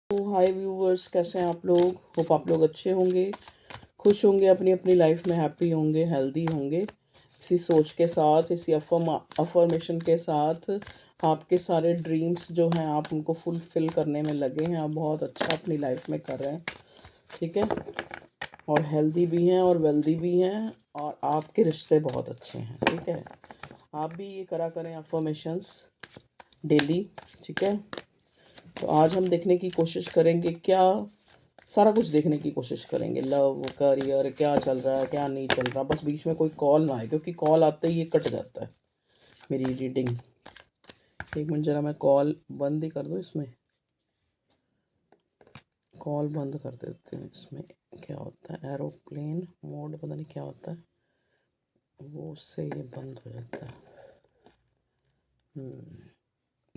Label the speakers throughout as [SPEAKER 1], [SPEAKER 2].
[SPEAKER 1] हाय viewers, कैसे हैं आप लोग। होप आप लोग अच्छे होंगे, खुश होंगे, अपनी अपनी लाइफ में हैप्पी होंगे, हेल्दी होंगे। इसी सोच के साथ, इसी अफर्मेशन के साथ आपके सारे ड्रीम्स जो हैं आप उनको फुलफ़िल करने में लगे हैं। आप बहुत अच्छा अपनी लाइफ में कर रहे हैं, ठीक है। और हेल्दी भी हैं और वेल्दी भी हैं, और आपके रिश्ते बहुत अच्छे हैं, ठीक है। आप भी ये करा करें अफर्मेशंस डेली, ठीक है। तो आज हम देखने की कोशिश करेंगे, क्या सारा कुछ देखने की कोशिश करेंगे। लव, करियर, क्या चल रहा है, क्या नहीं चल रहा। बस बीच में कोई कॉल ना आए, क्योंकि कॉल आते ही ये कट जाता है मेरी रीडिंग। एक मिनट, जरा मैं कॉल बंद ही कर दूँ। इसमें कॉल बंद कर देते हैं। इसमें क्या होता है, एरोप्लेन मोड पता नहीं क्या होता है, वो उससे ये बंद हो जाता है।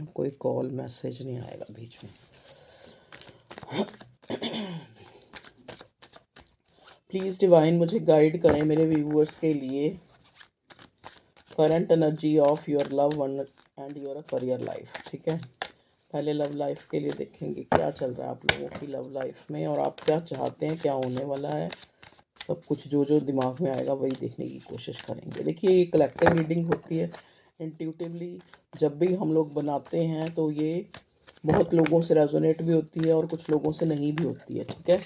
[SPEAKER 1] कोई कॉल मैसेज नहीं आएगा बीच में। प्लीज़ डिवाइन मुझे गाइड करें मेरे व्यूअर्स के लिए। Current energy of your love one and your career life, ठीक है। पहले लव लाइफ के लिए देखेंगे क्या चल रहा है आप लोगों की लव लाइफ में, और आप क्या चाहते हैं, क्या होने वाला है। सब कुछ जो जो दिमाग में आएगा वही देखने की कोशिश करेंगे। देखिए, ये कलेक्टिव रीडिंग होती है। इंट्यूटिवली जब भी हम लोग बनाते हैं तो ये बहुत लोगों से रेजोनेट भी होती है और कुछ लोगों से नहीं भी होती है, ठीक है।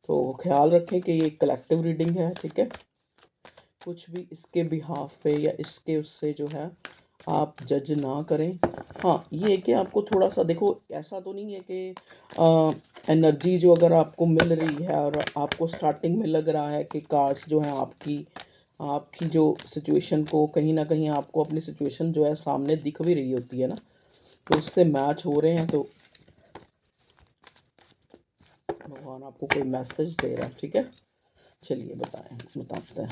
[SPEAKER 1] तो ख्याल रखें कि ये कलेक्टिव रीडिंग है, ठीक है। कुछ भी इसके बिहाफ पे या इसके उससे जो है आप जज ना करें। हाँ, ये है कि आपको थोड़ा सा देखो, ऐसा तो नहीं है कि एनर्जी जो अगर आपको मिल रही है और आपको स्टार्टिंग में लग रहा है कि कार्ड्स जो हैं आपकी आपकी जो सिचुएशन को कहीं ना कहीं आपको अपनी सिचुएशन जो है सामने दिख भी रही होती है ना, तो उससे मैच हो रहे हैं, तो भगवान आपको कोई मैसेज दे रहा है, ठीक है। चलिए बताते हैं।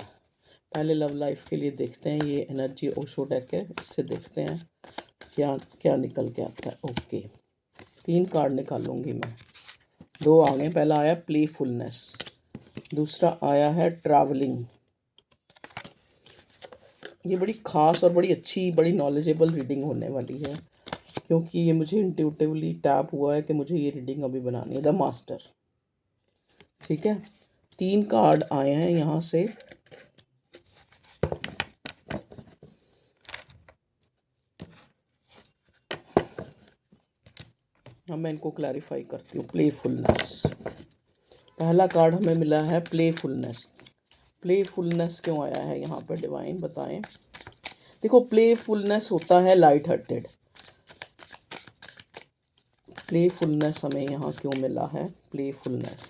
[SPEAKER 1] पहले लव लाइफ के लिए देखते हैं। ये एनर्जी ओशो डेक है, इससे देखते हैं क्या क्या निकल के आता है। ओके, 3 कार्ड निकालूंगी मैं। 2 आ गए। पहला आया प्लेफुलनेस, दूसरा आया है ट्रैवलिंग। ये बड़ी ख़ास और बड़ी अच्छी, बड़ी नॉलेजेबल रीडिंग होने वाली है, क्योंकि ये मुझे इंट्यूटिवली टैप हुआ है कि मुझे ये रीडिंग अभी बनानी है। द मास्टर, ठीक है। 3 कार्ड आए हैं यहाँ से। अब मैं इनको क्लैरिफाई करती हूँ। प्लेफुलनेस, पहला कार्ड हमें मिला है प्लेफुलनेस। प्लेफुलनेस क्यों आया है यहाँ पर, डिवाइन बताएं। देखो, प्लेफुलनेस होता है लाइट हार्टेड। प्लेफुलनेस हमें यहाँ क्यों मिला है, प्लेफुलनेस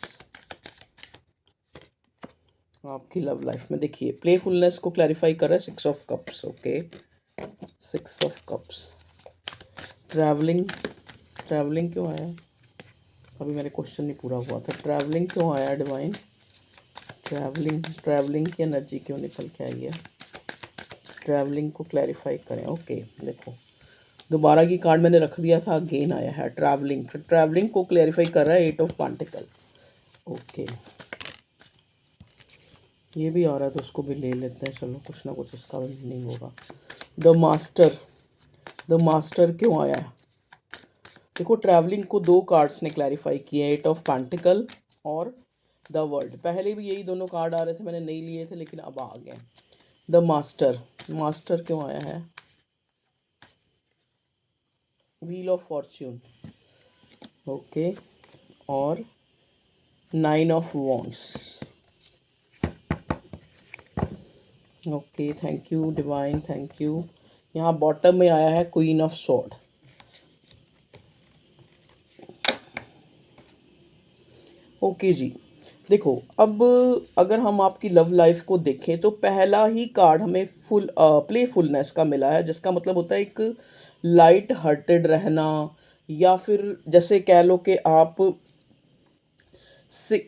[SPEAKER 1] आपकी लव लाइफ में। देखिए, प्लेफुलनेस को क्लैरिफाई कर रहा है 6 of cups, okay. 6 of cups. Travelling, travelling क्यों आया, अभी मेरे क्वेश्चन नहीं पूरा हुआ था। ट्रैवलिंग क्यों आया डिवाइन, ट्रैवलिंग की एनर्जी क्यों निकल के आई है, ट्रैवलिंग को क्लैरिफाई करें। ओके, देखो, दोबारा की कार्ड मैंने रख दिया था, अगेन आया है ट्रैवलिंग। ट्रैवलिंग को क्लैरिफाई कर रहा है 8 ऑफ पेंटिकल, ओके। ये भी आ रहा है तो उसको भी ले लेते हैं, चलो कुछ ना कुछ इसका भी नहीं होगा। द मास्टर, द मास्टर क्यों आया है। देखो, ट्रैवलिंग को 2 कार्ड्स ने क्लैरिफाई किया, 8 ऑफ पेंटिकल और द वर्ल्ड। पहले भी यही दोनों कार्ड आ रहे थे, मैंने नहीं लिए थे, लेकिन अब आ गए। द मास्टर, मास्टर क्यों आया है, व्हील ऑफ फॉर्च्यून, ओके, और 9 of wands, okay. Thank you divine, thank you. यहाँ बॉटम में आया है क्वीन ऑफ सॉर्ड, ओके जी। देखो, अब अगर हम आपकी लव लाइफ को देखें तो पहला ही कार्ड हमें प्लेफुलनेस का मिला है, जिसका मतलब होता है एक लाइट हार्टेड रहना, या फिर जैसे कह लो कि आप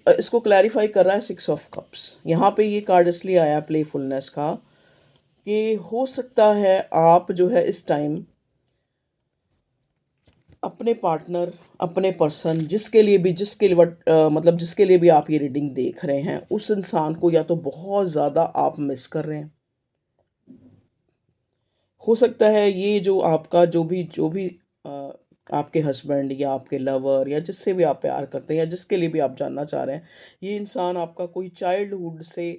[SPEAKER 1] इसको क्लैरिफाई कर रहा है 6 ऑफ कप्स। यहाँ पे ये कार्ड इसलिए आया प्लेफुलनेस का कि हो सकता है आप जो है इस टाइम अपने पार्टनर, अपने पर्सन, जिसके लिए भी मतलब जिसके लिए भी आप ये रीडिंग देख रहे हैं, उस इंसान को या तो बहुत ज़्यादा आप मिस कर रहे हैं। हो सकता है ये जो आपका जो भी आपके हस्बैंड या आपके लवर या जिससे भी आप प्यार करते हैं या जिसके लिए भी आप जानना चाह रहे हैं, ये इंसान आपका कोई चाइल्डहुड से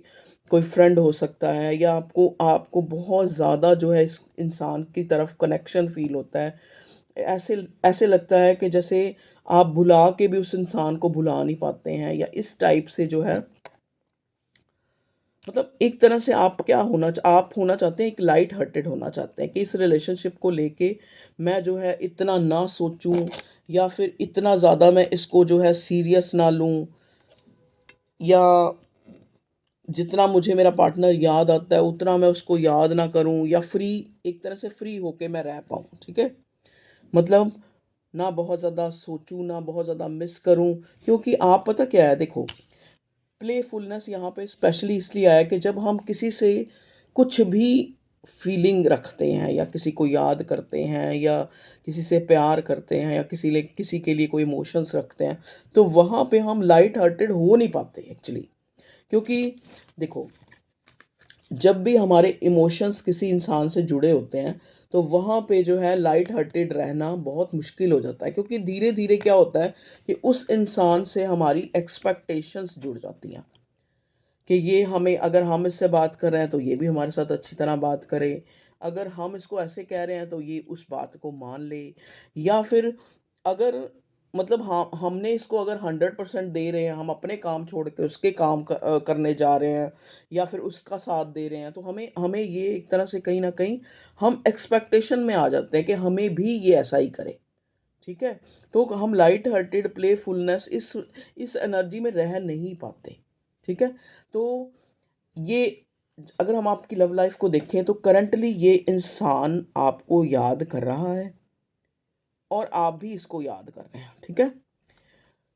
[SPEAKER 1] कोई फ्रेंड हो सकता है, या आपको आपको बहुत ज़्यादा जो है इस इंसान की तरफ कनेक्शन फ़ील होता है। ऐसे ऐसे लगता है कि जैसे आप भुला के भी उस इंसान को भुला नहीं पाते हैं, या इस टाइप से जो है, मतलब एक तरह से आप होना चाहते हैं, एक लाइट हार्टेड होना चाहते हैं कि इस रिलेशनशिप को लेके मैं जो है इतना ना सोचूं, या फिर इतना ज़्यादा मैं इसको जो है सीरियस ना लूं, या जितना मुझे मेरा पार्टनर याद आता है उतना मैं उसको याद ना करूं, या फ्री, एक तरह से फ्री होके मैं रह पाऊं, ठीक है। मतलब ना बहुत ज़्यादा सोचूं, ना बहुत ज़्यादा मिस करूं, क्योंकि आप पता क्या है, देखो, प्लेफुलनेस यहाँ पे स्पेशली इसलिए आया कि जब हम किसी से कुछ भी फीलिंग रखते हैं, या किसी को याद करते हैं, या किसी से प्यार करते हैं, या किसी के लिए कोई इमोशंस रखते हैं, तो वहाँ पे हम लाइट हार्टेड हो नहीं पाते एक्चुअली। क्योंकि देखो, जब भी हमारे इमोशंस किसी इंसान से जुड़े होते हैं, तो वहाँ पे जो है लाइट हार्टेड रहना बहुत मुश्किल हो जाता है, क्योंकि धीरे धीरे क्या होता है कि उस इंसान से हमारी एक्सपेक्टेशंस जुड़ जाती हैं कि ये हमें, अगर हम इससे बात कर रहे हैं तो ये भी हमारे साथ अच्छी तरह बात करे, अगर हम इसको ऐसे कह रहे हैं तो ये उस बात को मान ले, या फिर अगर, मतलब हाँ, हमने इसको अगर 100% दे रहे हैं, हम अपने काम छोड़ के उसके काम करने जा रहे हैं, या फिर उसका साथ दे रहे हैं, तो हमें हमें ये एक तरह से कहीं ना कहीं हम एक्सपेक्टेशन में आ जाते हैं कि हमें भी ये ऐसा ही करे, ठीक है। तो हम लाइट हार्टेड प्लेफुलनेस इस एनर्जी में रह नहीं पाते, ठीक है। तो ये, अगर हम आपकी लव लाइफ को देखें तो करंटली ये इंसान आपको याद कर रहा है, और आप भी इसको याद कर रहे हैं, ठीक है।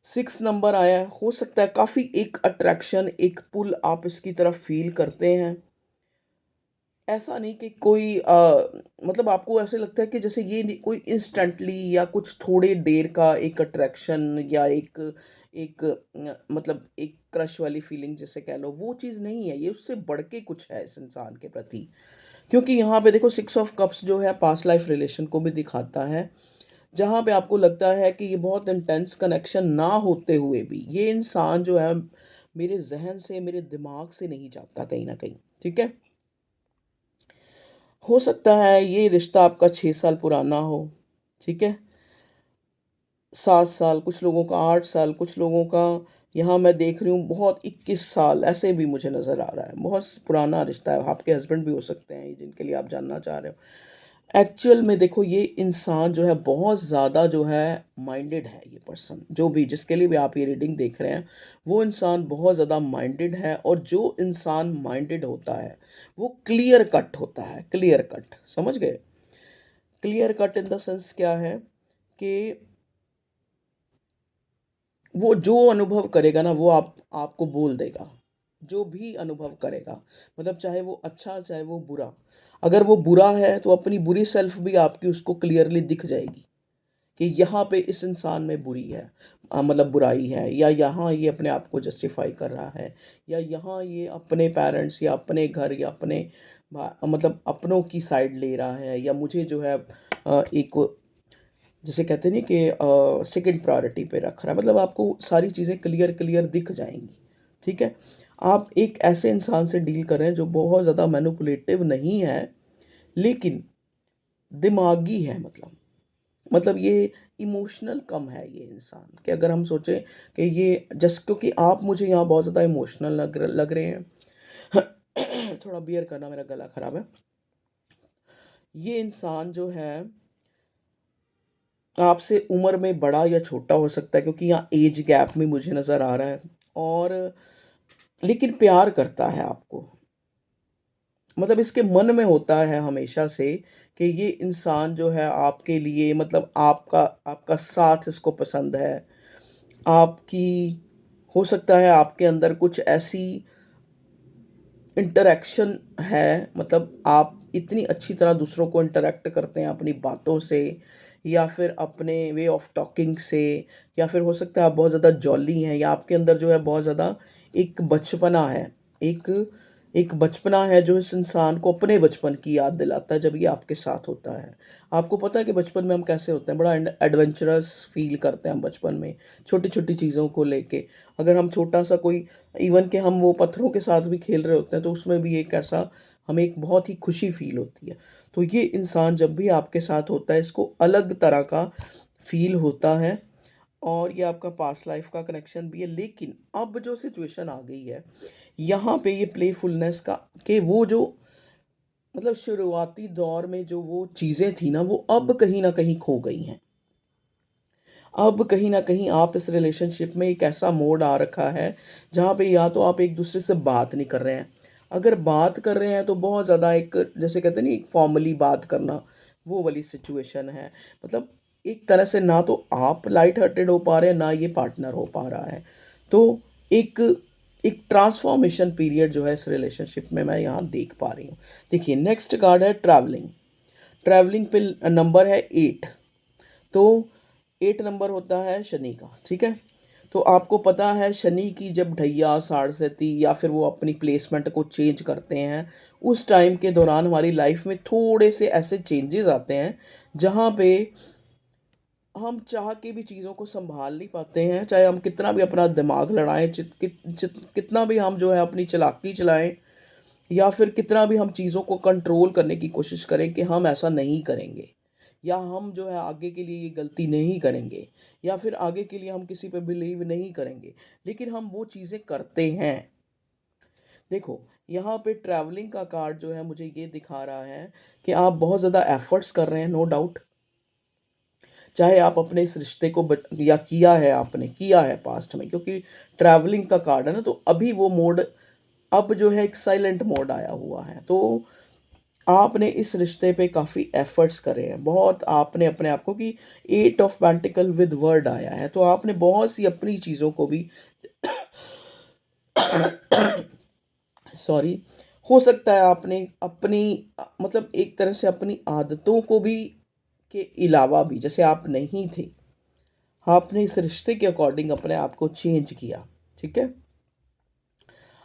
[SPEAKER 1] 6 नंबर आया है, हो सकता है काफ़ी एक अट्रैक्शन, एक पुल आप इसकी तरफ फील करते हैं। ऐसा नहीं कि कोई मतलब आपको ऐसे लगता है कि जैसे ये नहीं कोई इंस्टेंटली, या कुछ थोड़े देर का एक अट्रैक्शन, या एक एक मतलब एक क्रश वाली फीलिंग जिसे कह लो, वो चीज़ नहीं है, ये उससे बढ़ के कुछ है इस इंसान के प्रति। क्योंकि यहाँ पे देखो 6 ऑफ कप्स जो है पास्ट लाइफ रिलेशन को भी दिखाता है, जहाँ पे आपको लगता है कि ये बहुत इंटेंस कनेक्शन ना होते हुए भी ये इंसान जो है मेरे ज़हन से, मेरे दिमाग से नहीं जाता कहीं न कहीं, ठीक है? हो सकता है ये रिश्ता आपका 6 साल पुराना हो, ठीक है? 7 साल, कुछ लोगों का 8 साल, कुछ लोगों का, यहाँ मैं देख रही हूँ बहुत 21 साल, ऐसे भी मुझे नज़र आ रहा है। बहुत पुराना रिश्ता है, आपके हस्बैंड भी हो सकते हैं ये जिनके लिए आप जानना चाह रहे हो। एक्चुअल में देखो, ये इंसान जो है बहुत ज़्यादा जो है माइंडेड है, ये पर्सन जो भी, जिसके लिए भी आप ये रीडिंग देख रहे हैं, वो इंसान बहुत ज़्यादा माइंडेड है, और जो इंसान माइंडेड होता है, वो क्लियर कट होता है, क्लियर कट, समझ गए? Clear cut in the sense क्या है कि वो जो अनुभव करेगा ना, वो आपको बोल देगा। जो भी अनुभव करेगा, मतलब चाहे वो अच्छा, चाहे वो बुरा। अगर वो बुरा है, तो अपनी बुरी सेल्फ भी आपकी उसको क्लियरली दिख जाएगी कि यहाँ पे इस इंसान में बुरी है, मतलब बुराई है, या यहाँ ये अपने आप को जस्टिफ़ाई कर रहा है, या यहाँ ये अपने पेरेंट्स या अपने घर या अपने मतलब अपनों की साइड ले रहा है, या मुझे जो है एक, जिसे कहते हैं ना कि सेकंड प्रायोरिटी पे रख रहा है। मतलब आपको सारी चीज़ें क्लियर क्लियर दिख जाएँगी, ठीक है? आप एक ऐसे इंसान से डील कर रहे हैं जो बहुत ज़्यादा मैनिपुलेटिव नहीं है, लेकिन दिमागी है, मतलब ये इमोशनल कम है ये इंसान, कि अगर हम सोचें कि ये जस्ट क्योंकि आप मुझे यहाँ बहुत ज़्यादा इमोशनल लग रहे हैं। थोड़ा बियर करना, मेरा गला ख़राब है। ये इंसान जो है आपसे उम्र में बड़ा या छोटा हो सकता है, क्योंकि यहाँ एज गैप में मुझे नज़र आ रहा है, और लेकिन प्यार करता है आपको। मतलब इसके मन में होता है हमेशा से कि ये इंसान जो है आपके लिए, मतलब आपका आपका साथ इसको पसंद है। आपकी, हो सकता है आपके अंदर कुछ ऐसी इंटरैक्शन है, मतलब आप इतनी अच्छी तरह दूसरों को इंटरैक्ट करते हैं अपनी बातों से, या फिर अपने वे ऑफ टॉकिंग से, या फिर हो सकता है आप बहुत ज़्यादा जॉली हैं, या आपके अंदर जो है बहुत ज़्यादा एक बचपना है, एक एक बचपना है जो इस इंसान को अपने बचपन की याद दिलाता है जब ये आपके साथ होता है। आपको पता है कि बचपन में हम कैसे होते हैं, बड़ा एडवेंचरस फ़ील करते हैं हम बचपन में, छोटी-छोटी चीज़ों को लेके। अगर हम छोटा-सा कोई इवन कि हम वो पत्थरों के साथ भी खेल रहे होते हैं, तो उसमें भी एक ऐसा हमें एक बहुत ही खुशी फ़ील होती है। तो ये इंसान जब भी आपके साथ होता है, इसको अलग तरह का फ़ील होता है और ये आपका पास्ट लाइफ़ का कनेक्शन भी है। लेकिन अब जो सिचुएशन आ गई है, यहाँ पे ये प्लेफुलनेस का कि वो जो मतलब शुरुआती दौर में जो वो चीज़ें थी ना, वो अब कहीं न कहीं खो गई हैं। अब कहीं न कहीं आप इस रिलेशनशिप में एक ऐसा मोड़ आ रखा है, जहाँ पे या तो आप एक-दूसरे से बात नहीं कर रहे हैं। अगर बात कर रहे हैं तो बहुत ज़्यादा एक जैसे कहते हैं ना एक फ़ॉर्मली बात करना, वो वाली सिचुएशन है। मतलब एक तरह से ना तो आप लाइट हार्टेड हो पा रहे हैं, ना ये पार्टनर हो पा रहा है। तो एक एक ट्रांसफ़ॉर्मेशन पीरियड जो है इस रिलेशनशिप में मैं यहाँ देख पा रही हूँ। देखिए नेक्स्ट कार्ड है ट्रैवलिंग। ट्रैवलिंग पे नंबर है 8। तो 8 नंबर होता है शनि का, ठीक है? तो आपको पता है शनि की जब ढैया, साढ़सती या फिर वो अपनी प्लेसमेंट को चेंज करते हैं, उस टाइम के दौरान हमारी लाइफ में थोड़े से ऐसे चेंजेज़ आते हैं, जहाँ पे हम चाह के भी चीज़ों को सँभाल नहीं पाते हैं, चाहे हम कितना भी अपना दिमाग लड़ाएँ, कितना भी हम जो है अपनी चालाकी चलाएँ या फिर कितना भी हम चीज़ों को कंट्रोल करने की कोशिश करें कि हम ऐसा नहीं करेंगे या हम जो है आगे के लिए ये गलती नहीं करेंगे या फिर आगे के लिए हम किसी पे बिलीव नहीं करेंगे, लेकिन हम वो चीज़ें करते हैं। देखो, यहाँ पे ट्रैवलिंग का कार्ड जो है मुझे ये दिखा रहा है कि आप बहुत ज़्यादा एफ़र्ट्स कर रहे हैं, नो डाउट। चाहे आप अपने इस रिश्ते को या किया है आपने, किया है पास्ट में, क्योंकि ट्रैवलिंग का कार्ड है ना, तो अभी वो मोड अब जो है एक साइलेंट मोड आया हुआ है। तो आपने इस रिश्ते पे काफ़ी एफ़र्ट्स करे हैं, बहुत आपने अपने आप को कि 8 ऑफ पेंटिकल विद वर्ड आया है, तो आपने बहुत सी अपनी चीज़ों को भी सॉरी, हो सकता है आपने अपनी मतलब एक तरह से अपनी आदतों को भी के अलावा भी जैसे आप नहीं थे, आपने इस रिश्ते के अकॉर्डिंग अपने आप को चेंज किया, ठीक है?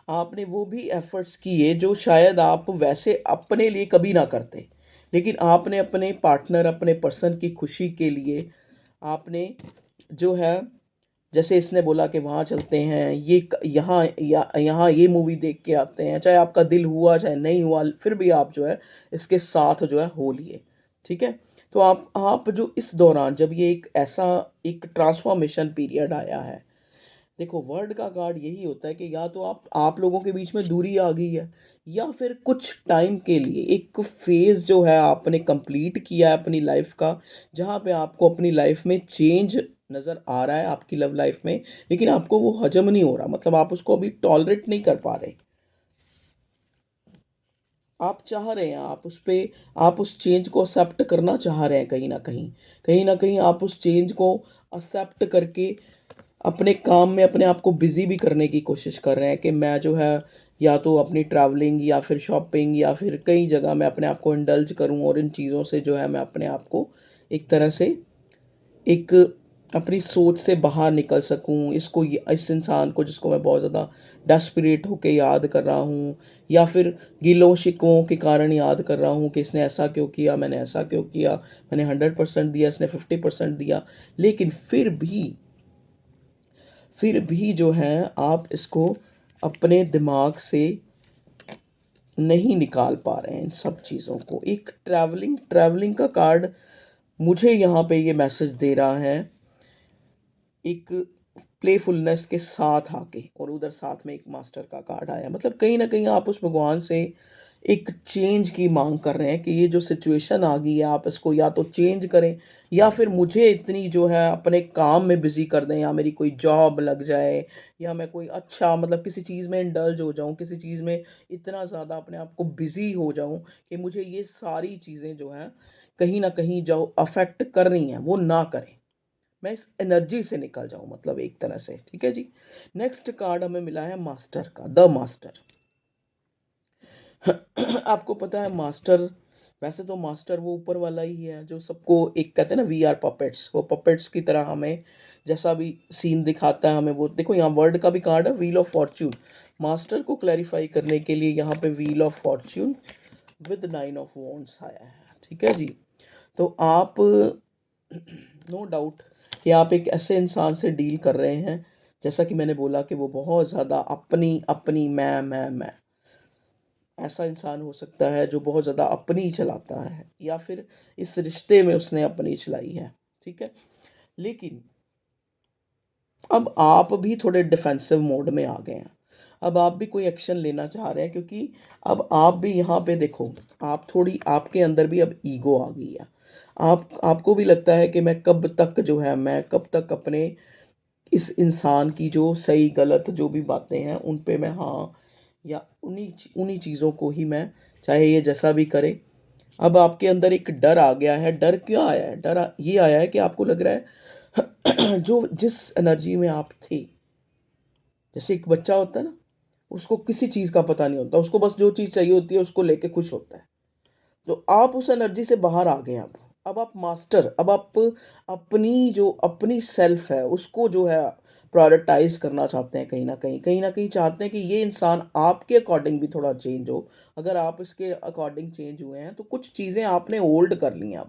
[SPEAKER 1] आपने वो भी एफ़र्ट्स किए जो शायद आप वैसे अपने लिए कभी ना करते। लेकिन आपने अपने पार्टनर, अपने पर्सन की खुशी के लिए आपने जो है जैसे इसने बोला कि वहाँ चलते हैं, ये क यहाँ ये मूवी देख के आते हैं, चाहे आपका दिल हुआ, चाहे नहीं हुआ, फिर भी आप जो है इसके साथ जो है हो लिए, ठीक है? तो आप जो इस दौरान जब ये एक ऐसा एक ट्रांसफ़ॉर्मेशन पीरियड आया है, देखो वर्ड का कार्ड यही होता है कि या तो आप लोगों के बीच में दूरी आ गई है या फिर कुछ टाइम के लिए एक फ़ेज़ जो है आपने कंप्लीट किया है अपनी लाइफ़ का, जहाँ पे आपको अपनी लाइफ़ में चेंज नज़र आ रहा है आपकी लव लाइफ़ में, लेकिन आपको वो हज़म नहीं हो रहा, मतलब आप उसको अभी टॉलरेट नहीं कर पा रहे। आप चाह रहे हैं, आप उस चेंज को एक्सेप्ट करना चाह रहे हैं कहीं न कहीं। कहीं न कहीं आप उस चेंज को एक्सेप्ट करके अपने काम में अपने आप को बिज़ी भी करने की कोशिश कर रहे हैं कि मैं जो है या तो अपनी ट्रैवलिंग या फिर शॉपिंग या फिर कई जगह मैं अपने आप को इंडल्ज करूँ और इन चीज़ों से जो है मैं अपने आप को एक तरह से एक अपनी सोच से बाहर निकल सकूँ, इस इंसान को जिसको मैं बहुत ज़्यादा डेस्परेट होके याद कर रहा हूँ या फिर गिलों-शिकवों के कारण याद कर रहा हूँ कि इसने ऐसा क्यों किया, मैंने ऐसा क्यों किया, मैंने 100% दिया, इसने 50% दिया। लेकिन फिर भी जो है आप इसको अपने दिमाग से नहीं निकाल पा रहे हैं इन सब चीज़ों को। एक ट्रैवलिंग ट्रैवलिंग का कार्ड मुझे यहाँ पे ये मैसेज दे रहा है, एक प्लेफुलनेस के साथ आके, और उधर साथ में एक मास्टर का कार्ड आया। मतलब कहीं न कहीं आप उस भगवान से एक चेंज की माँग कर रहे हैं कि ये जो सिचुएशन आ गई है आप इसको या तो चेंज करें या फिर मुझे इतनी जो है अपने काम में बिज़ी कर दें या मेरी कोई जॉब लग जाए या मैं कोई अच्छा मतलब किसी चीज़ में इंडल्ज हो जाऊँ, किसी चीज़ में इतना ज़्यादा अपने आप को बिज़ी हो जाऊँ कि मुझे ये सारी चीज़ें जो हैं कहीं न कहीं जो अफ़ेक्ट कर रही हैं वो ना करें। मैं इस एनर्जी से निकल जाऊँ मतलब एक तरह से, ठीक है जी। नेक्स्ट कार्ड हमें मिला है मास्टर का, द मास्टर। आपको पता है मास्टर वैसे तो मास्टर वो ऊपर वाला ही है जो सबको, एक कहते हैं ना वी आर पपेट्स, वो पपेट्स की तरह हमें जैसा भी सीन दिखाता है हमें वो, देखो यहाँ वर्ड का भी कार्ड है व्हील ऑफ फॉर्च्यून। मास्टर को क्लैरिफाई करने के लिए यहाँ पे wheel of Fortune with 9 of wands आया है, ठीक है जी। तो आप नो डाउट कि आप एक ऐसे इंसान से डील कर रहे हैं, जैसा कि मैंने बोला कि वो बहुत ज़्यादा अपनी अपनी मैं ऐसा इंसान हो सकता है जो बहुत ज़्यादा अपनी ही चलाता है, या फिर इस रिश्ते में उसने अपनी चलाई है, ठीक है। लेकिन अब आप भी थोड़े डिफेंसिव मोड में आ गए हैं। अब आप भी कोई एक्शन लेना चाह रहे हैं, क्योंकि अब आप भी यहाँ पे देखो, आप थोड़ी, आपके अंदर भी अब ईगो आ गई है। आपको भी लगता है कि मैं कब तक जो है, मैं कब तक अपने इस इंसान की जो सही गलत जो भी बातें हैं उन पे मैं हाँ, या उन्हीं चीज़ों को ही मैं, चाहे ये जैसा भी करे। अब आपके अंदर एक डर आ गया है। डर क्यों आया है? ये आया है कि आपको लग रहा है जो जिस एनर्जी में आप थे, जैसे एक बच्चा होता है ना, उसको किसी चीज़ का पता नहीं होता, उसको बस जो चीज़ चाहिए होती है उसको लेके खुश होता है। तो आप उस एनर्जी से बाहर आ गए हैं अब आप मास्टर, अब आप अपनी जो अपनी सेल्फ है उसको जो है प्रायोरिटाइज करना चाहते हैं, कहीं ना कहीं चाहते हैं कि ये इंसान आपके अकॉर्डिंग भी थोड़ा चेंज हो। अगर आप इसके अकॉर्डिंग चेंज हुए हैं तो कुछ चीज़ें आपने ओल्ड कर ली हैं।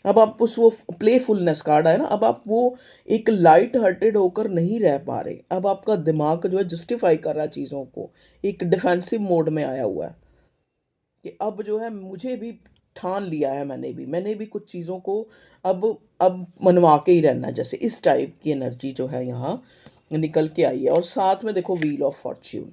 [SPEAKER 1] अब आप उस वो प्लेफुलनेस कार्ड है ना, अब आप वो एक लाइट हार्टेड होकर नहीं रह पा रहे। अब आपका दिमाग जो है जस्टिफाई कर रहा है चीज़ों को, एक डिफेंसिव मोड में आया हुआ है कि अब जो है मुझे भी ठान लिया है, मैंने भी कुछ चीज़ों को अब अब मनवा के ही रहना है। जैसे इस टाइप की एनर्जी जो है यहाँ निकल के आई है। और साथ में देखो व्हील ऑफ फॉर्च्यून,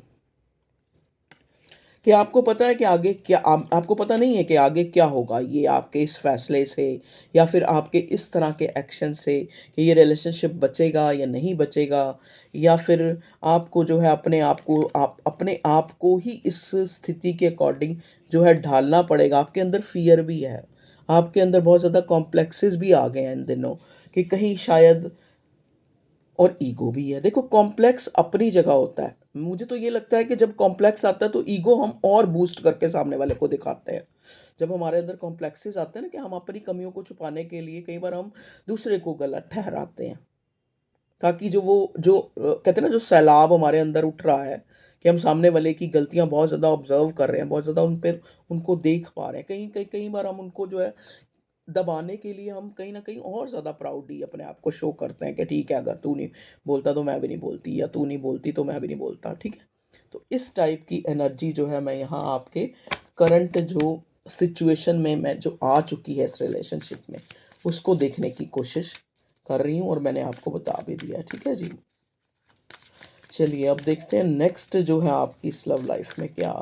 [SPEAKER 1] कि आपको पता है कि आगे क्या, आपको पता नहीं है कि आगे क्या होगा, ये आपके इस फैसले से या फिर आपके इस तरह के एक्शन से, कि ये रिलेशनशिप बचेगा या नहीं बचेगा, या फिर आपको जो है अपने आप को ही इस स्थिति के अकॉर्डिंग जो है ढालना पड़ेगा। आपके अंदर फियर भी है, आपके अंदर बहुत ज़्यादा कॉम्प्लेक्सेस भी आ गए हैं इन दिनों, कि कहीं शायद, और ईगो भी है। देखो कॉम्प्लेक्स अपनी जगह होता है, मुझे तो ये लगता है कि जब कॉम्प्लेक्स आता है तो ईगो हम और बूस्ट करके सामने वाले को दिखाते हैं। जब हमारे अंदर कॉम्प्लेक्सेस आते हैं ना, कि हम अपनी कमियों को छुपाने के लिए कई बार हम दूसरे को गलत ठहराते हैं, ताकि जो कहते हैं ना, जो सैलाब हमारे अंदर उठ रहा है, कि हम सामने वाले की गलतियां बहुत ज़्यादा ऑब्जर्व कर रहे हैं, बहुत ज़्यादा उन पर उनको देख पा रहे हैं, कई बार हम उनको जो है दबाने के लिए हम कहीं न कहीं और ज़्यादा प्राउडली अपने आप को शो करते हैं कि ठीक है, अगर तू नहीं बोलता तो मैं भी नहीं बोलती, या तू नहीं बोलती तो मैं भी नहीं बोलता, ठीक है? तो इस टाइप की एनर्जी जो है मैं यहाँ आपके करंट जो सिचुएशन में मैं जो आ चुकी है इस रिलेशनशिप में, उसको देखने की कोशिश कर रही हूँ, और मैंने आपको बता भी दिया है, ठीक है जी? चलिए अब देखते हैं नेक्स्ट जो है आपकी इस लव लाइफ में क्या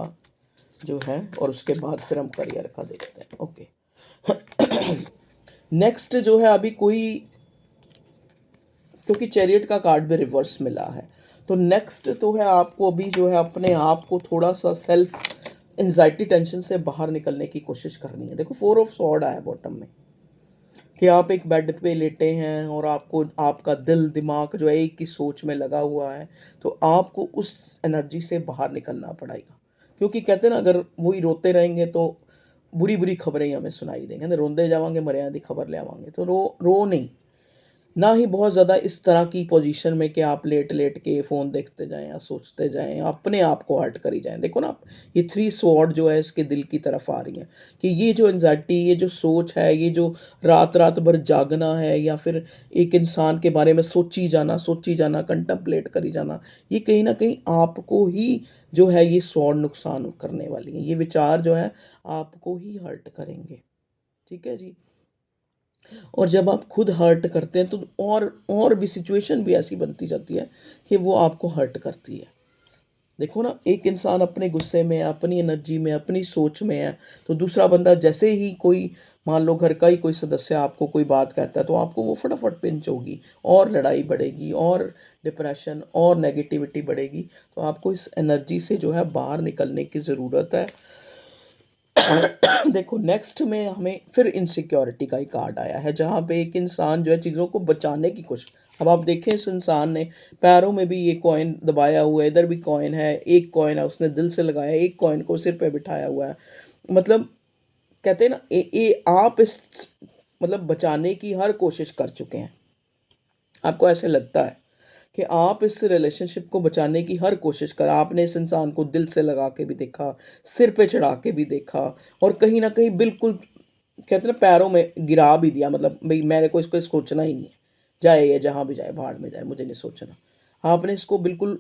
[SPEAKER 1] जो है, और उसके बाद फिर हम करियर का देखते हैं। ओके। नेक्स्ट जो है अभी कोई, क्योंकि चैरियट का कार्ड भी रिवर्स मिला है, तो नेक्स्ट तो है आपको अभी जो है अपने आप को थोड़ा सा सेल्फ एंजाइटी टेंशन से बाहर निकलने की कोशिश करनी है। देखो 4 ऑफ स्वॉर्ड आया बॉटम में, कि आप एक बेड पे लेटे हैं और आपको आपका दिल दिमाग जो है एक ही सोच में लगा हुआ है, तो आपको उस एनर्जी से बाहर निकलना पड़ेगा। क्योंकि कहते हैं ना, अगर वही रोते रहेंगे तो बुरी बुरी खबरें ही हमें सुनाई देंगे ना, रोंदे जावांगे मर्यादा की खबर ले आवांगे, तो रो नहीं, ना ही बहुत ज़्यादा इस तरह की पोजीशन में कि आप लेट लेट के फ़ोन देखते जाएं या सोचते जाएं, अपने आप को हर्ट करी जाएं। देखो ना आप, ये 3 स्वॉर्ड जो है इसके दिल की तरफ आ रही हैं, कि ये जो एंजाइटी, ये जो सोच है, ये जो रात रात भर जागना है, या फिर एक इंसान के बारे में सोची जाना, कंटम्पलेट करी जाना, ये कहीं ना कहीं आपको ही जो है ये स्वॉर्ड नुकसान करने वाली है। ये विचार जो है आपको ही हर्ट करेंगे, ठीक है जी? और जब आप खुद हर्ट करते हैं तो और भी सिचुएशन भी ऐसी बनती जाती है कि वो आपको हर्ट करती है। देखो ना, एक इंसान अपने गुस्से में, अपनी एनर्जी में, अपनी सोच में है, तो दूसरा बंदा जैसे ही कोई, मान लो घर का ही कोई सदस्य आपको कोई बात कहता है, तो आपको वो फटाफट पिंच होगी, और लड़ाई बढ़ेगी, और डिप्रेशन और नेगेटिविटी बढ़ेगी। तो आपको इस एनर्जी से जो है बाहर निकलने की ज़रूरत है। देखो नेक्स्ट में हमें फिर इनसिक्योरिटी का ही कार्ड आया है, जहाँ पे एक इंसान जो है चीज़ों को बचाने की कोशिश। अब आप देखें, इस इंसान ने पैरों में भी ये कॉइन दबाया हुआ है, इधर भी कॉइन है, एक कॉइन है उसने दिल से लगाया, एक कॉइन को सिर पे बिठाया हुआ है। मतलब कहते हैं ना, आप इस मतलब बचाने की हर कोशिश कर चुके हैं। आपको ऐसे लगता है कि आप इस रिलेशनशिप को बचाने की हर कोशिश कर, आपने इस इंसान को दिल से लगा के भी देखा, सिर पे चढ़ा के भी देखा, और कहीं न कहीं बिल्कुल कहते हैं ना पैरों में गिरा भी दिया, मतलब भई मेरे को इसको सोचना ही नहीं है। जाए ये जहाँ भी जाए, भाड़ में जाए, मुझे नहीं सोचना। आपने इसको बिल्कुल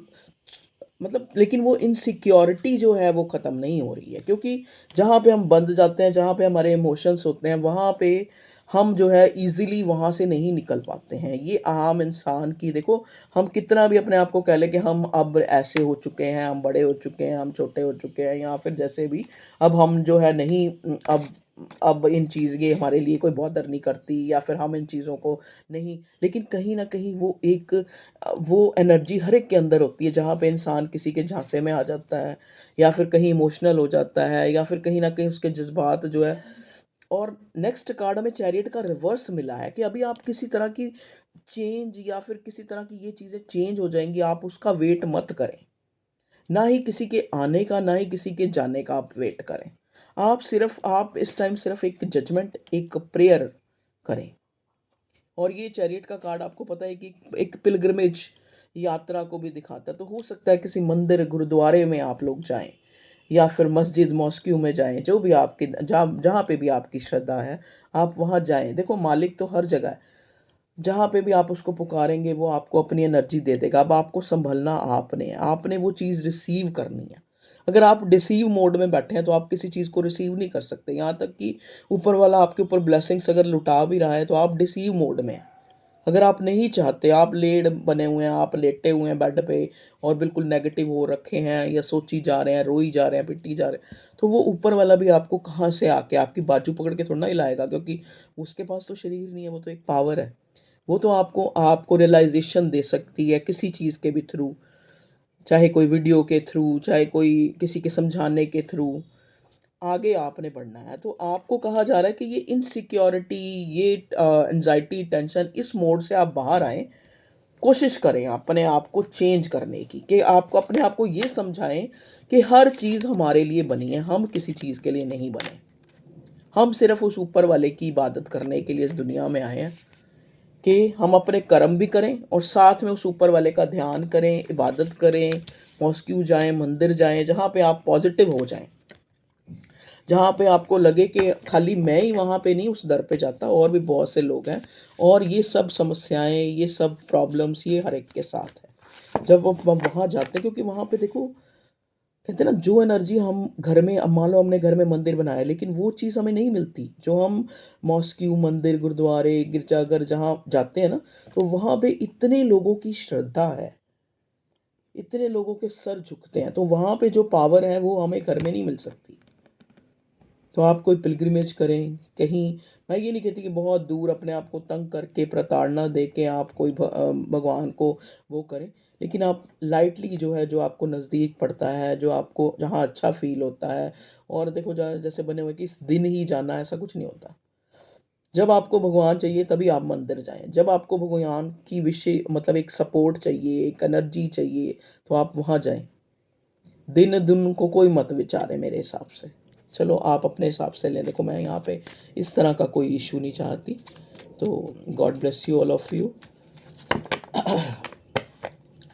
[SPEAKER 1] मतलब, लेकिन वो इनसिक्योरिटी जो है वो ख़त्म नहीं हो रही है, क्योंकि जहाँ पे हम बंध जाते हैं, जहाँ पे हमारे इमोशंस होते हैं, वहाँ पे हम जो है ईज़िली वहाँ से नहीं निकल पाते हैं। ये आम इंसान की देखो, हम कितना भी अपने आप को कह लें कि हम अब ऐसे हो चुके हैं, हम बड़े हो चुके हैं, हम छोटे हो चुके हैं, या फिर जैसे भी, अब हम जो है नहीं, अब इन चीज़ ये हमारे लिए कोई बॉदर नहीं करती, या फिर हम इन चीज़ों को नहीं, लेकिन कहीं न कहीं वो एक वो एनर्जी हर एक के अंदर होती है, जहाँ पे इंसान किसी के झांसे में आ जाता है, या फिर कहीं इमोशनल हो जाता है, या फिर कहीं न कहीं उसके जज़्बात जो है। और नेक्स्ट कार्ड हमें चैरियट का रिवर्स मिला है कि अभी आप किसी तरह की चेंज, या फिर किसी तरह की ये चीज़ें चेंज हो जाएँगी, आप उसका वेट मत करें। ना ही किसी के आने का, ना ही किसी के जाने का आप वेट करें। आप इस टाइम सिर्फ़ एक जजमेंट, एक प्रेयर करें। और ये चैरियट का कार्ड आपको पता है कि एक पिलग्रिमेज यात्रा को भी दिखाता है। तो हो सकता है किसी मंदिर, गुरुद्वारे में आप लोग जाएँ, या फिर मस्जिद, मॉस्क्यू में जाएँ, जो भी आपके जहाँ जहाँ पे भी आपकी श्रद्धा है, आप वहाँ जाएँ। देखो, मालिक तो हर जगह है। जहाँ पे भी आप उसको पुकारेंगे, वो आपको अपनी एनर्जी दे देगा। अब आपको सँभलना आपने है, आपने वो चीज़ रिसीव करनी है। अगर आप डिसीव मोड में बैठे हैं, तो आप किसी चीज़ को रिसीव नहीं कर सकते। यहाँ तक कि ऊपर वाला आपके ऊपर ब्लेसिंग्स अगर लुटा भी रहा है, तो आप डिसीव मोड में हैं। अगर आप नहीं चाहते, आप लेड बने हुए हैं, आप लेटे हुए हैं बेड पे, और बिल्कुल नेगेटिव हो रखे हैं, या सोची जा रहे हैं, रोई जा रहे हैं, पिटी जा रहे हैं, तो वो ऊपर वाला भी आपको कहाँ से आके आपकी बाजू पकड़ के थोड़ा ना हिलाएगा, क्योंकि उसके पास तो शरीर नहीं है, वो तो एक पावर है। वो तो आपको आपको रियलाइज़ेशन दे सकती है किसी चीज़ के भी थ्रू, चाहे कोई वीडियो के थ्रू, चाहे कोई किसी के समझाने के थ्रू। आगे आपने बढ़ना है। तो आपको कहा जा रहा है कि ये इनसिक्योरिटी, ये एंग्ज़ायटी, टेंशन, इस मोड से आप बाहर आएँ। कोशिश करें अपने आप को चेंज करने की, कि आपको अपने आप को ये समझाएँ कि हर चीज़ हमारे लिए बनी है, हम किसी चीज़ के लिए नहीं बने। हम सिर्फ़ उस ऊपर वाले की इबादत करने के लिए इस दुनिया में आए हैं, कि हम अपने कर्म भी करें, और साथ में उस ऊपर वाले का ध्यान करें, इबादत करें, मॉस्क्यू जाएँ, मंदिर जाएँ, जहाँ पे आप पॉज़िटिव हो जाएँ। जहाँ पे आपको लगे कि खाली मैं ही वहाँ पे नहीं उस दर पे जाता, और भी बहुत से लोग हैं, और ये सब समस्याएँ, ये सब प्रॉब्लम्स, ये हर एक के साथ है। जब हम वहाँ जाते हैं, क्योंकि वहाँ पे देखो, कहते हैं ना, जो एनर्जी हम घर में, अब मान लो हमने घर में मंदिर बनाया, लेकिन वो चीज़ हमें नहीं मिलती जो हम मॉस्क्यू, मंदिर, गुरुद्वारे, गिरजाघर जहाँ जाते हैं ना, तो वहाँ पे इतने लोगों की श्रद्धा है, इतने लोगों के सर झुकते हैं, तो वहाँ पे जो पावर है वो हमें घर में नहीं मिल सकती। तो आप कोई पिलग्रिमेज करें कहीं। मैं ये नहीं कहती कि बहुत दूर अपने आप को तंग करके, प्रताड़ना दे के आप कोई भगवान को वो करें, लेकिन आप लाइटली जो है, जो आपको नज़दीक पड़ता है, जो आपको जहाँ अच्छा फ़ील होता है। और देखो, जैसे बने हुए कि इस दिन ही जाना है, ऐसा कुछ नहीं होता। जब आपको भगवान चाहिए तभी आप मंदिर जाएँ। जब आपको भगवान की विशे मतलब एक सपोर्ट चाहिए, एक एनर्जी चाहिए, तो आप वहाँ जाएँ। दिन-दुन को कोई मत विचारे मेरे हिसाब से। चलो, आप अपने हिसाब से लें। देखो, मैं यहाँ पे इस तरह का कोई इश्यू नहीं चाहती। तो God bless you all of you.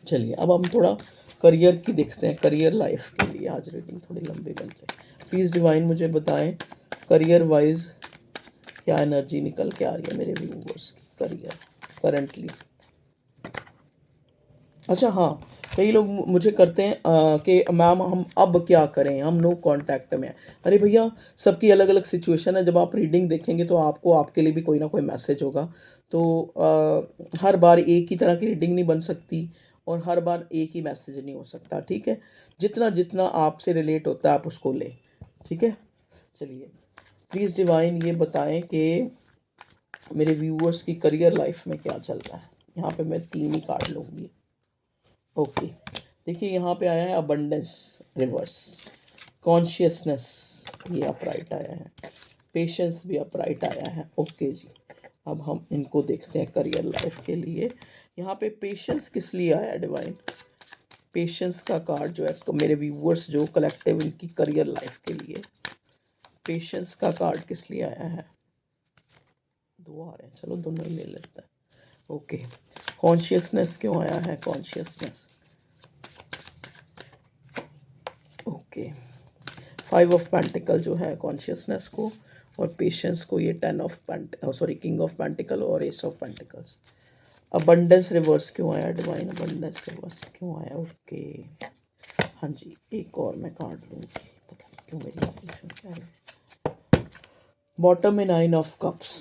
[SPEAKER 1] चलिए, अब हम थोड़ा करियर की देखते हैं, करियर लाइफ़ के लिए आज रीडिंग थोड़ी लंबी बन जाए। प्लीज़ डिवाइन मुझे बताएँ, करियर वाइज़ क्या एनर्जी निकल के आ रही है मेरे व्यूअर्स की, करियर करंटली। अच्छा, हाँ, कई लोग मुझे करते हैं कि मैम हम अब क्या करें? हम नो कॉन्टैक्ट में हैं। अरे भैया, सबकी अलग-अलग सिचुएशन है, जब आप रीडिंग देखेंगे तो आपको आपके लिए भी कोई ना कोई मैसेज होगा। तो हर बार एक ही तरह की रीडिंग नहीं बन सकती, और हर बार एक ही मैसेज नहीं हो सकता, ठीक है? जितना-जितना आपसे रिलेट होता है आप उसको लें, ठीक है? चलिए, प्लीज़ डिवाइन ये बताएँ कि मेरे व्यूअर्स की करियर लाइफ़ में क्या चल रहा है? यहाँ पे मैं 3 ही कार्ड लूँगी। ओके, देखिए यहाँ पे आया है अबंडेंस रिवर्स, कॉन्शियसनेस ये अपराइट आया है, पेशेंस भी अपराइट आया है। ओके जी, अब हम इनको देखते हैं करियर लाइफ के लिए। यहाँ पे पेशेंस किस लिए आया है डिवाइन? पेशेंस का कार्ड जो है, तो मेरे व्यूअर्स जो कलेक्टिव, इनकी करियर लाइफ के लिए पेशेंस का कार्ड किस लिए आया है? दो आ रहे हैं, चलो दोनों ही ले लेते हैं। ओके, कॉन्शियसनेस क्यों आया है? Consciousness, okay. 5 ऑफ पेंटिकल जो है कॉन्शियसनेस को, और पेशेंस को ये 10 ऑफ किंग ऑफ पेंटिकल और S of pentacles. Abundance reverse क्यों आया? डिवाइन अबंडेंस रिवर्स क्यों आया? ओके, हाँ जी, एक और मैं कार्ड लूँगी, पता नहीं क्यों मेरी पोजीशन क्या है। बॉटम में 9 ऑफ कप्स।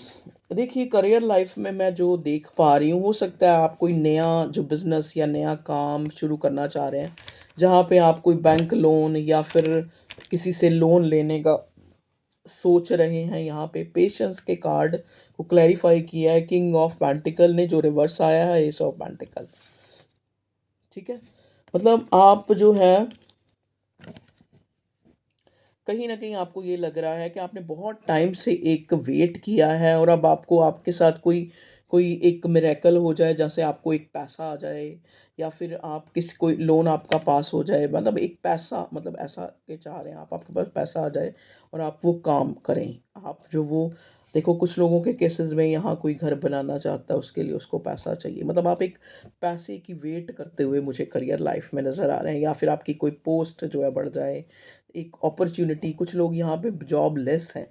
[SPEAKER 1] देखिए, करियर लाइफ में मैं जो देख पा रही हूँ, हो सकता है आप कोई नया जो बिजनेस या नया काम शुरू करना चाह रहे हैं, जहाँ पे आप कोई बैंक लोन या फिर किसी से लोन लेने का सोच रहे हैं। यहाँ पे पेशेंस के कार्ड को क्लैरिफाई किया है किंग ऑफ पेंटिकल ने, जो रिवर्स आया है एस ऑफ पेंटिकल। ठीक है, मतलब आप जो है कहीं न कहीं आपको ये लग रहा है कि आपने बहुत टाइम से एक वेट किया है, और अब आपको आपके साथ कोई कोई एक मिरेकल हो जाए, जैसे आपको एक पैसा आ जाए, या फिर आप किसी कोई लोन आपका पास हो जाए, मतलब एक पैसा, मतलब ऐसा के चाह रहे हैं आप, आपके पास पैसा आ जाए और आप वो काम करें। आप जो वो देखो, कुछ लोगों के केसेस में यहाँ कोई घर बनाना चाहता है, उसके लिए उसको पैसा चाहिए, मतलब आप एक पैसे की वेट करते हुए मुझे करियर लाइफ में नज़र आ रहे हैं, या फिर आपकी कोई पोस्ट जो है बढ़ जाए, एक अपॉर्च्युनिटी। कुछ लोग यहाँ पे जॉबलेस हैं,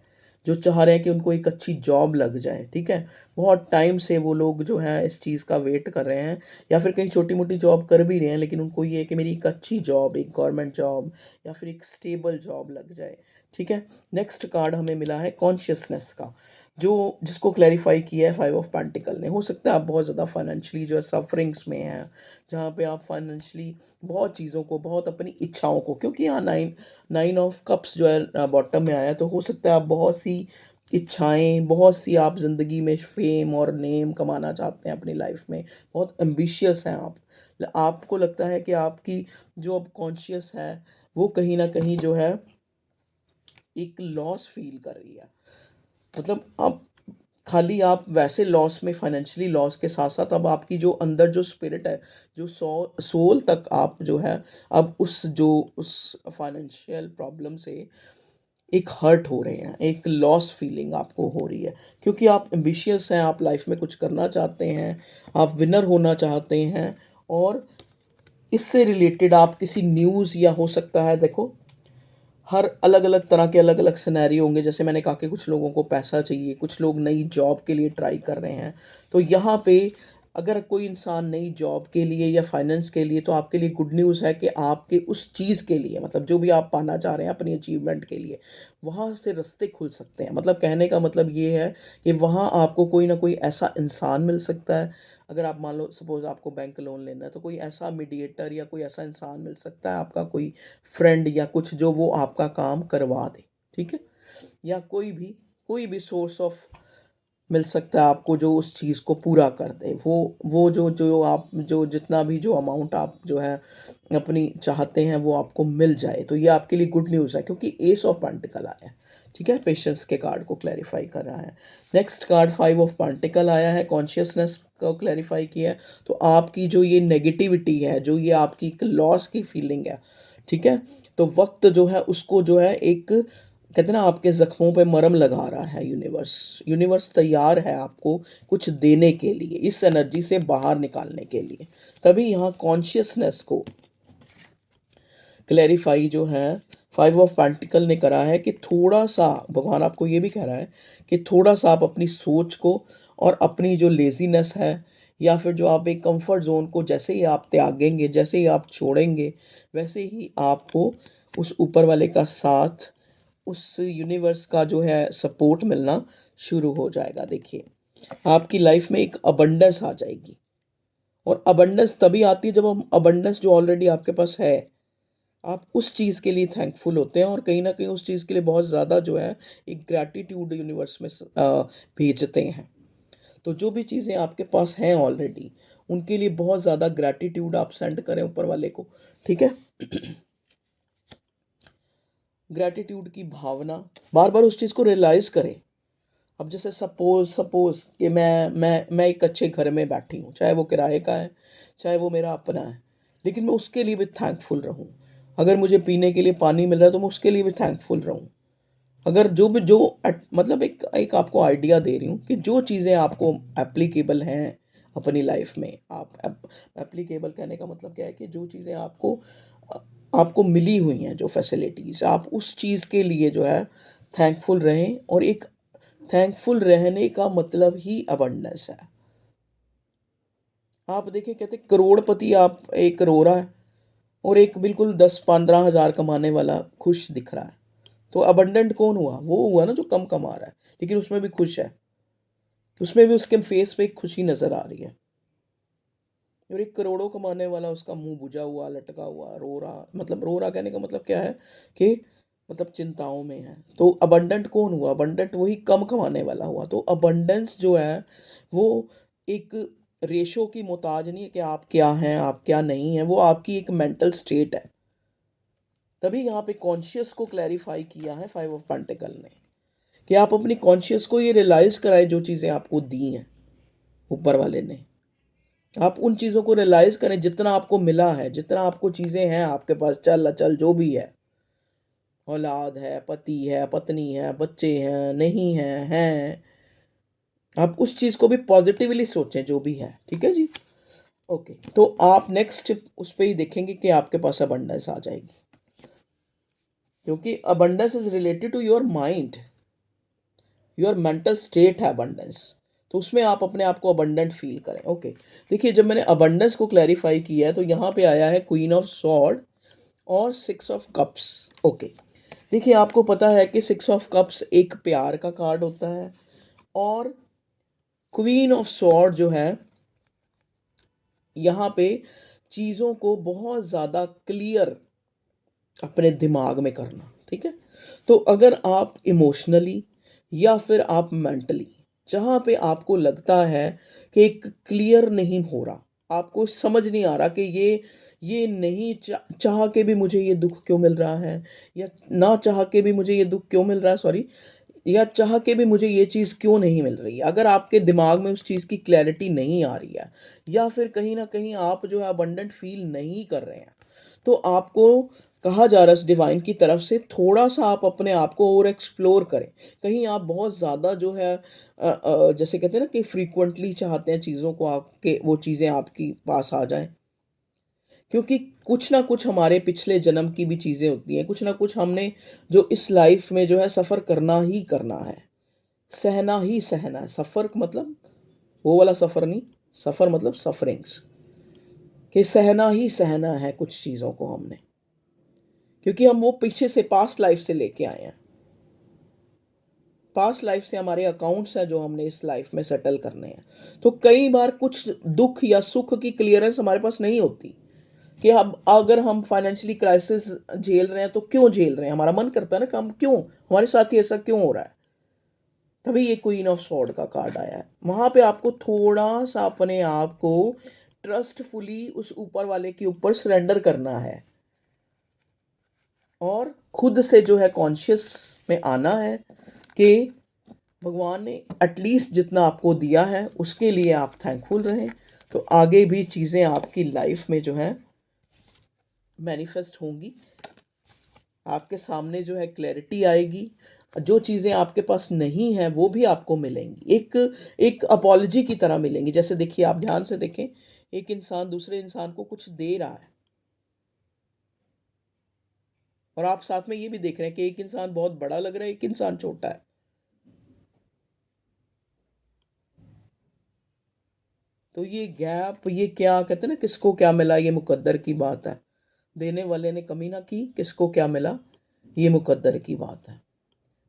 [SPEAKER 1] जो चाह रहे हैं कि उनको एक अच्छी जॉब लग जाए, ठीक है। बहुत टाइम से वो लोग जो है इस चीज़ का वेट कर रहे हैं, या फिर कहीं छोटी-मोटी जॉब कर भी रहे हैं, लेकिन उनको ये है कि मेरी एक अच्छी जॉब, एक गवर्नमेंट जॉब या फिर एक स्टेबल जॉब लग जाए, ठीक है। नेक्स्ट कार्ड हमें मिला है कॉन्शियसनेस का, जो जिसको क्लैरिफाई किया है 5 ऑफ पेंटिकल ने। हो सकता है आप बहुत ज़्यादा फाइनेंशियली जो है सफरिंग्स में हैं, जहाँ पे आप फाइनेंशियली बहुत चीज़ों को, बहुत अपनी इच्छाओं को, क्योंकि यहाँ 9 ऑफ कप्स जो है बॉटम में आया है, तो हो सकता है आप बहुत सी इच्छाएँ, बहुत सी आप ज़िंदगी में फ़ेम और नेम कमाना चाहते हैं अपनी लाइफ़ में, बहुत एम्बिशियस हैं आप। आपको लगता है कि आपकी जो अब कॉन्शियस है, वो कहीं न कहीं जो है एक लॉस फ़ील कर रही है। मतलब अब खाली आप वैसे लॉस में, फाइनेंशियली लॉस के साथ-साथ, अब आपकी जो अंदर जो स्पिरिट है, जो सोल तक आप जो है, अब उस फाइनेंशियल प्रॉब्लम से एक हर्ट हो रहे हैं, एक लॉस फीलिंग आपको हो रही है, क्योंकि आप एम्बिशियस हैं, आप लाइफ में कुछ करना चाहते हैं, आप विनर होना चाहते हैं, और इससे रिलेटेड आप किसी न्यूज़, या हो सकता है देखो, हर अलग-अलग तरह के अलग-अलग सिनेरियो होंगे। जैसे मैंने कहा कि कुछ लोगों को पैसा चाहिए, कुछ लोग नई जॉब के लिए ट्राई कर रहे हैं। तो यहाँ पे अगर कोई इंसान नई जॉब के लिए या फाइनेंस के लिए, तो आपके लिए गुड न्यूज़ है कि आपके उस चीज़ के लिए, मतलब जो भी आप पाना चाह रहे हैं अपनी अचीवमेंट के लिए, वहाँ से रास्ते खुल सकते हैं। मतलब कहने का मतलब ये है कि वहाँ आपको कोई ना कोई ऐसा इंसान मिल सकता है। अगर आप मान लो, सपोज़ आपको बैंक लोन लेना है, तो कोई ऐसा मीडिएटर या कोई ऐसा इंसान मिल सकता है, आपका कोई फ्रेंड या कुछ, जो वो आपका काम करवा दे, ठीक है? या कोई भी सोर्स ऑफ मिल सकता है आपको, जो उस चीज़ को पूरा कर दे। वो जो आप जो जितना भी जो अमाउंट आप जो है अपनी चाहते हैं, वो आपको मिल जाए। तो ये आपके लिए गुड न्यूज़ है, क्योंकि एस ऑफ पेंटिकल आया है, ठीक है? पेशेंस के कार्ड को क्लैरिफ़ाई कर रहा है। नेक्स्ट कार्ड 5 ऑफ पेंटिकल आया है, कॉन्शियसनेस को क्लैरिफ़ाई किया है। तो आपकी जो ये नेगेटिविटी है, जो ये आपकी एक लॉस की फीलिंग है, ठीक है? तो वक़्त जो है उसको जो है एक, कहते हैं ना, आपके ज़ख्मों पे मरहम लगा रहा है यूनिवर्स। यूनिवर्स तैयार है आपको कुछ देने के लिए, इस एनर्जी से बाहर निकालने के लिए। तभी यहाँ कॉन्शियसनेस को क्लैरिफ़ाई जो है 5 ऑफ पेंटिकल ने करा है, कि थोड़ा-सा भगवान आपको ये भी कह रहा है कि थोड़ा-सा आप अपनी सोच को, और अपनी जो लेज़ीनेस है, या फिर जो आप एक कम्फ़र्ट ज़ोन को जैसे ही आप त्यागेंगे, जैसे ही आप छोड़ेंगे, वैसे ही आपको उस ऊपर वाले का साथ, उस यूनिवर्स का जो है सपोर्ट मिलना शुरू हो जाएगा। देखिए, आपकी लाइफ़ में एक अबंडेंस आ जाएगी, और अबंडेंस तभी आती है जब हम अबंडेंस जो ऑलरेडी आपके पास है, आप उस चीज़ के लिए थैंकफुल होते हैं, और कहीं न कहीं उस चीज़ के लिए बहुत ज़्यादा जो है एक ग्रैटिट्यूड यूनिवर्स में भेजते हैं। तो जो भी चीज़ें आपके पास हैं ऑलरेडी, उनके लिए बहुत ज़्यादा ग्रैटिट्यूड आप सेंड करें ऊपर वाले को, ठीक है? ग्रैटिट्यूड की भावना, बार-बार उस चीज़ को रियलाइज़ करें। अब जैसे सपोज़ कि मैं एक अच्छे घर में बैठी हूँ, चाहे वो किराए का है, चाहे वो मेरा अपना है, लेकिन मैं उसके लिए भी थैंकफुल रहूँ। अगर मुझे पीने के लिए पानी मिल रहा है, तो मैं उसके लिए भी थैंकफुल रहूँ। अगर मतलब एक एक आपको आइडिया दे रही हूँ कि जो चीज़ें आपको एप्लीकेबल हैं अपनी लाइफ में, आप एप्लीकेबल कहने का मतलब क्या है कि जो चीज़ें अ, आपको मिली हुई हैं, जो फैसिलिटीज़, आप उस चीज़ के लिए जो है थैंकफुल रहें। और एक थैंकफुल रहने का मतलब ही अबंडेंस है। आप देखिए, कहते करोड़पति आप एक रो रहा है और एक बिल्कुल 10-15 हज़ार कमाने वाला खुश दिख रहा है। तो अबंडेंट कौन हुआ? वो हुआ ना जो कम कमा रहा है, लेकिन उसमें भी खुश है। उसमें भी उसके फेस पे एक खुशी नज़र आ रही है। और एक करोड़ों कमाने वाला, उसका मुँह बुझा हुआ, लटका हुआ, रो रहा, मतलब रो रहा कहने का मतलब क्या है कि मतलब चिंताओं में है। तो अबंडेंट कौन हुआ? अबंडेंट वही कम कमाने वाला हुआ। तो अबंडेंस जो है वो एक रेशो की मोहताज नहीं है कि आप क्या हैं, आप क्या नहीं हैं, वो आपकी एक मेंटल स्टेट है। तभी यहाँ पे कॉन्शियस को क्लैरिफाई किया है फाइव ऑफ पेंटिकल ने, कि आप अपनी कॉन्शियस को ये रियलाइज़ कराएँ जो चीज़ें आपको दी हैं ऊपर वाले ने। आप उन चीज़ों को रियलाइज़ करें, जितना आपको मिला है, जितना आपको चीज़ें हैं आपके पास, चल अचल जो भी है, औलाद है, पति है, पत्नी है, बच्चे हैं, नहीं हैं, आप उस चीज़ को भी पॉज़िटिवली सोचें जो भी है, ठीक है जी? ओके, तो आप नेक्स्ट उस पे ही देखेंगे कि आपके पास अबंडेंस आ जाएगी, क्योंकि abundance is related to your mind, your mental state है अबंडेंस। तो उसमें आप अपने आप को अबंडेंट फील करें। ओके, देखिए, जब मैंने अबंडेंस को क्लैरिफाई किया है तो यहाँ पे आया है क्वीन ऑफ सॉर्ड और सिक्स ऑफ कप्स। ओके, देखिए, आपको पता है कि सिक्स ऑफ कप्स एक प्यार का कार्ड होता है, और क्वीन ऑफ सॉर्ड जो है यहाँ पे चीज़ों को बहुत ज़्यादा क्लियर अपने दिमाग में करना, ठीक है? तो अगर आप इमोशनली या फिर आप मेंटली, जहाँ पे आपको लगता है कि एक क्लियर नहीं हो रहा, आपको समझ नहीं आ रहा कि ये नहीं चाह के भी मुझे ये दुःख क्यों मिल रहा है, या ना चाह के भी मुझे ये दुःख क्यों मिल रहा है, सॉरी, या चाह के भी मुझे ये चीज़ क्यों नहीं मिल रही है। अगर आपके दिमाग में उस चीज़ की क्लैरिटी नहीं आ रही है, या फिर कहीं न कहीं आप जो है अबंडेंट फ़ील नहीं कर रहे हैं, तो आपको कहा जा रहा है इस डिवाइन की तरफ से, थोड़ा-सा आप अपने आप को और एक्सप्लोर करें। कहीं आप बहुत ज़्यादा जो है जैसे कहते हैं ना कि फ्रीक्वेंटली चाहते हैं चीज़ों को, आपके वो चीज़ें आपके पास आ जाएँ। क्योंकि कुछ ना कुछ हमारे पिछले जन्म की भी चीज़ें होती हैं, कुछ ना कुछ हमने जो इस लाइफ़ में जो है सफ़र करना ही करना है, सहना ही सहना है। सफ़र मतलब वो वाला सफ़र नहीं, सफ़र मतलब सफ़रिंग्स, कि सहना ही सहना है कुछ चीज़ों को हमने, क्योंकि हम वो पीछे से पास्ट लाइफ़ से लेके आए हैं। पास्ट लाइफ़ से हमारे अकाउंट्स हैं जो हमने इस लाइफ़ में सेटल करने हैं। तो कई बार कुछ दुःख या सुख की क्लियरेंस हमारे पास नहीं होती, कि अब अगर हम फाइनेंशियली क्राइसिस झेल रहे हैं तो क्यों झेल रहे हैं? हमारा मन करता है ना कि हम क्यों, हमारे साथ ही ऐसा क्यों हो रहा है? तभी ये क्वीन ऑफ सॉर्ड का कार्ड आया है। वहाँ पे आपको थोड़ा-सा अपने आप को ट्रस्टफुली उस ऊपर वाले के ऊपर सरेंडर करना है, और खुद से जो है कॉन्शियस में आना है कि भगवान ने एटलीस्ट जितना आपको दिया है उसके लिए आप थैंकफुल रहें। तो आगे भी चीज़ें आपकी लाइफ में जो हैं मैनिफेस्ट होंगी, आपके सामने जो है क्लैरिटी आएगी, जो चीज़ें आपके पास नहीं हैं वो भी आपको मिलेंगी, एक एक अपॉलजी की तरह मिलेंगी। जैसे देखिए, आप ध्यान से देखें, एक इंसान दूसरे इंसान को कुछ दे रहा है, और आप साथ में ये भी देख रहे हैं कि एक इंसान बहुत बड़ा लग रहा है, एक इंसान छोटा है। तो ये गैप, ये क्या कहते हैं ना, किसको क्या मिला, ये मुकद्दर की बात है। देने वाले ने कमी ना की, किसको क्या मिला, ये मुकद्दर की बात है।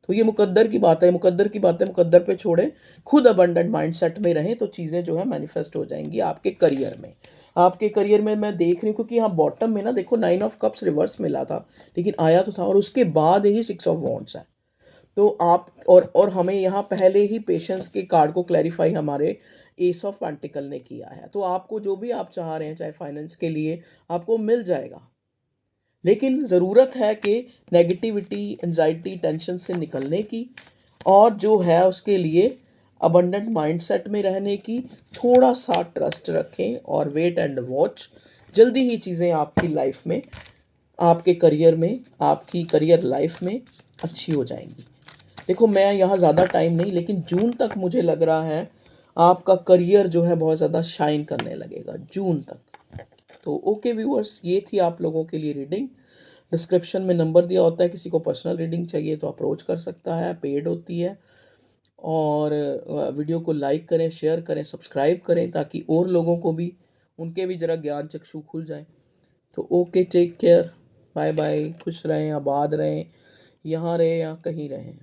[SPEAKER 1] तो ये मुकद्दर की बात है, मुकद्दर की बातें मुकद्दर पे छोड़ें, खुद अबंडेंट माइंडसेट में रहें, तो चीज़ें जो है मैनिफेस्ट हो जाएँगी आपके करियर में। आपके करियर में मैं देख रही हूँ, क्योंकि यहाँ बॉटम में ना देखो 9 ऑफ कप्स रिवर्स मिला था, लेकिन आया तो था, और उसके बाद ही 6 ऑफ वॉन्ड्स है। तो आप और हमें यहाँ पहले ही पेशेंस के कार्ड को क्लैरिफाई हमारे एस ऑफ पेंटिकल ने किया है। तो आपको जो भी आप चाह रहे हैं, चाहे फाइनेंस के लिए, आपको मिल जाएगा। लेकिन ज़रूरत है कि नेगेटिविटी, एंजाइटी, टेंशन से निकलने की, और जो है उसके लिए अबंडेंट माइंडसेट में रहने की, थोड़ा सा ट्रस्ट रखें और वेट एंड वॉच। जल्दी ही चीज़ें आपकी लाइफ में, आपके करियर में, आपकी करियर लाइफ में अच्छी हो जाएंगी। देखो मैं यहाँ ज़्यादा टाइम नहीं, लेकिन जून तक मुझे लग रहा है आपका करियर जो है बहुत ज़्यादा शाइन करने लगेगा जून तक। तो ओके व्यूअर्स, ये थी आप लोगों के लिए रीडिंग। डिस्क्रिप्शन में नंबर दिया होता है, किसी को पर्सनल रीडिंग चाहिए तो अप्रोच कर सकता है, पेड होती है। और वीडियो को लाइक करें, शेयर करें, सब्सक्राइब करें, ताकि और लोगों को भी, उनके भी ज़रा ज्ञान चक्षु खुल जाए। तो okay, take care, bye bye, खुश रहें, आबाद रहें, यहाँ रहें या कहीं रहें।